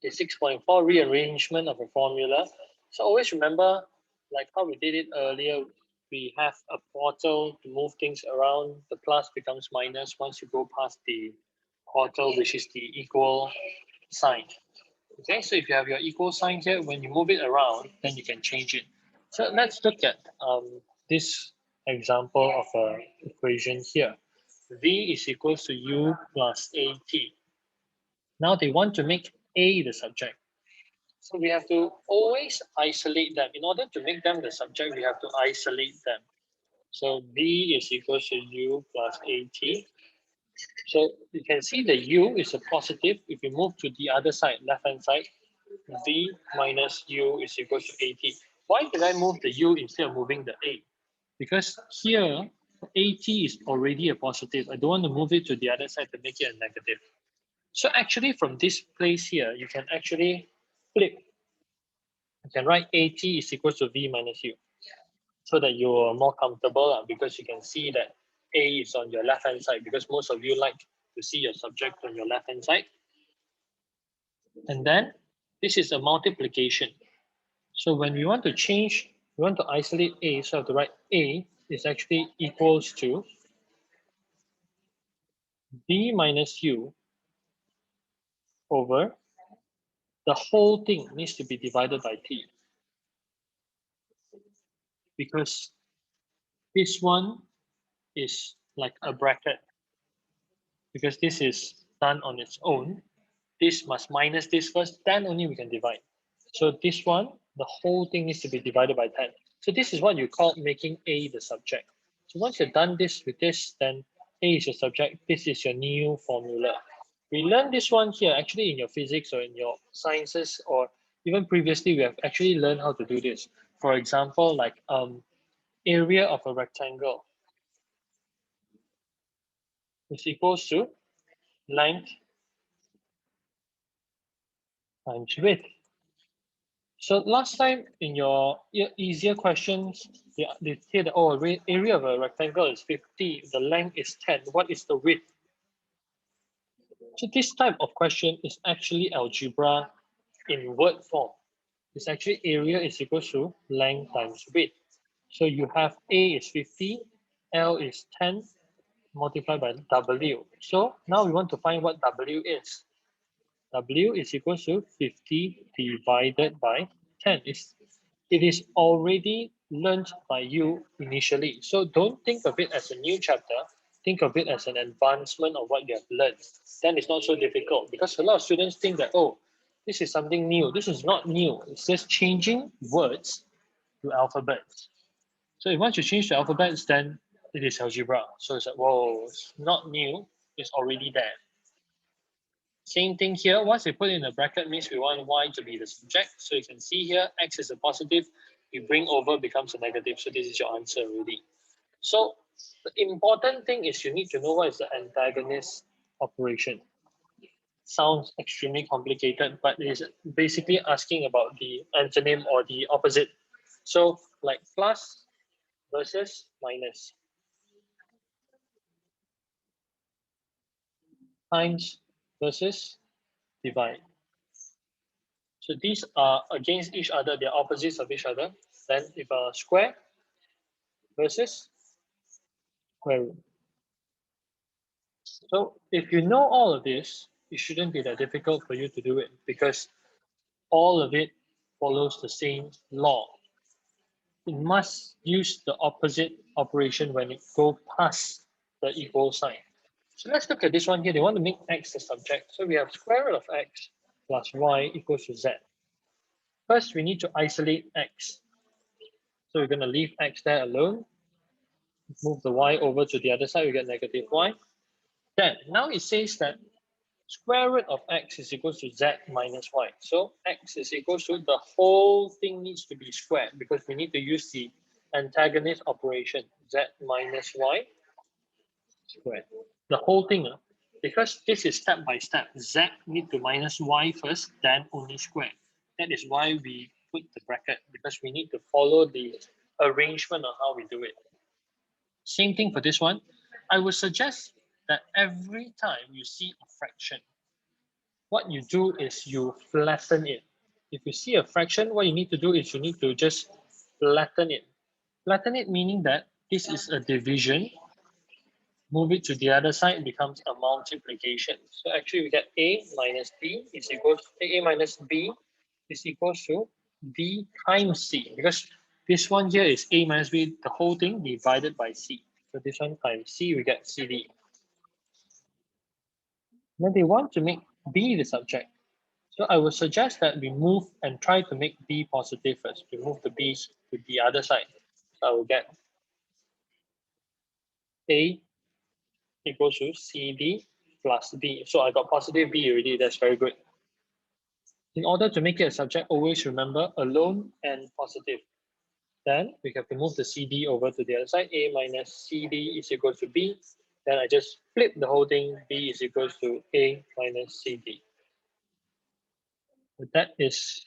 Okay, 6.4, rearrangement of a formula. So always remember, like how we did it earlier, we have a portal to move things around. The plus becomes minus once you go past the portal, which is the equal sign. Okay, so if you have your equal sign here, when you move it around, then you can change it. So let's look at this example of an equation here. V is equals to U plus AT. Now they want to make A the subject. So we have to always isolate them. In order to make them the subject, we have to isolate them. So V is equals to U plus AT. So you can see the U is a positive. If you move to the other side, left-hand side, V minus U is equals to AT. Why did I move the U instead of moving the A? Because here, AT is already a positive. I don't want to move it to the other side to make it a negative. So actually from this place here, you can actually flip. You can write AT is equals to V minus U so that you're more comfortable because you can see that A is on your left-hand side because most of you like to see your subject on your left-hand side. And then this is a multiplication. So when we want to change, we want to isolate A, so I have to write A is actually equals to V minus U over the whole thing needs to be divided by T. Because this one is like a bracket. Because this is done on its own. This must minus this first, then only we can divide. So this one, the whole thing needs to be divided by 10. So this is what you call making A the subject. So once you've done this with this, then A is your subject. This is your new formula. We learned this one here actually in your physics or in your sciences, or even previously we have actually learned how to do this. For example, like area of a rectangle is equals to length times width. So last time in your easier questions, they say that, oh, area of a rectangle is 50, the length is 10. What is the width? So this type of question is actually algebra in word form. It's actually area is equal to length times width. So you have A is 50, L is 10, multiplied by W. So now we want to find what W is. W is equal to 50 divided by 10. It is already learned by you initially. So don't think of it as a new chapter. Think of it as an advancement of what you have learned. Then it's not so difficult because a lot of students think that, oh, this is something new. This is not new. It's just changing words to alphabets. So if once you change the alphabets, then it is algebra. So it's like, whoa, it's not new. It's already there. Same thing here. Once we put in a bracket means we want y to be the subject. So you can see here, x is a positive. You bring over becomes a negative. So this is your answer already. So the important thing is you need to know what is the antagonist operation. Sounds extremely complicated, but it is basically asking about the antonym or the opposite. So like plus versus minus times versus divide. So these are against each other, they're opposites of each other. Then if a square versus square root. So if you know all of this, it shouldn't be that difficult for you to do it because all of it follows the same law. It must use the opposite operation when it goes past the equal sign. So let's look at this one here. They want to make x the subject. So we have square root of x plus y equals to z. First, we need to isolate x. So we're going to leave x there alone. Move the y over to the other side, we get negative y. Then, now it says that square root of x is equal to z minus y. So x is equal to the whole thing needs to be squared because we need to use the antagonist operation, z minus y squared. The whole thing, because this is step by step, z need to minus y first, then only square. That is why we put the bracket, because we need to follow the arrangement of how we do it. Same thing for this one. I would suggest that every time you see a fraction, what you do is you flatten it. If you see a fraction, what you need to do is you need to just flatten it. Flatten it meaning that this is a division. Move it to the other side, it becomes a multiplication. So actually we get a minus b is equals a minus b is equals to b times c, because this one here is a minus b, the whole thing divided by c. So this one times c, we get cd. Now they want to make b the subject. So I would suggest that we move and try to make b positive first. We move the b's to the other side. So I will get a equals to cd plus b. So I got positive b already, that's very good. In order to make it a subject, always remember alone and positive. Then we have to move the CD over to the other side. A minus CD is equal to B. Then I just flip the whole thing. B is equal to A minus CD. That is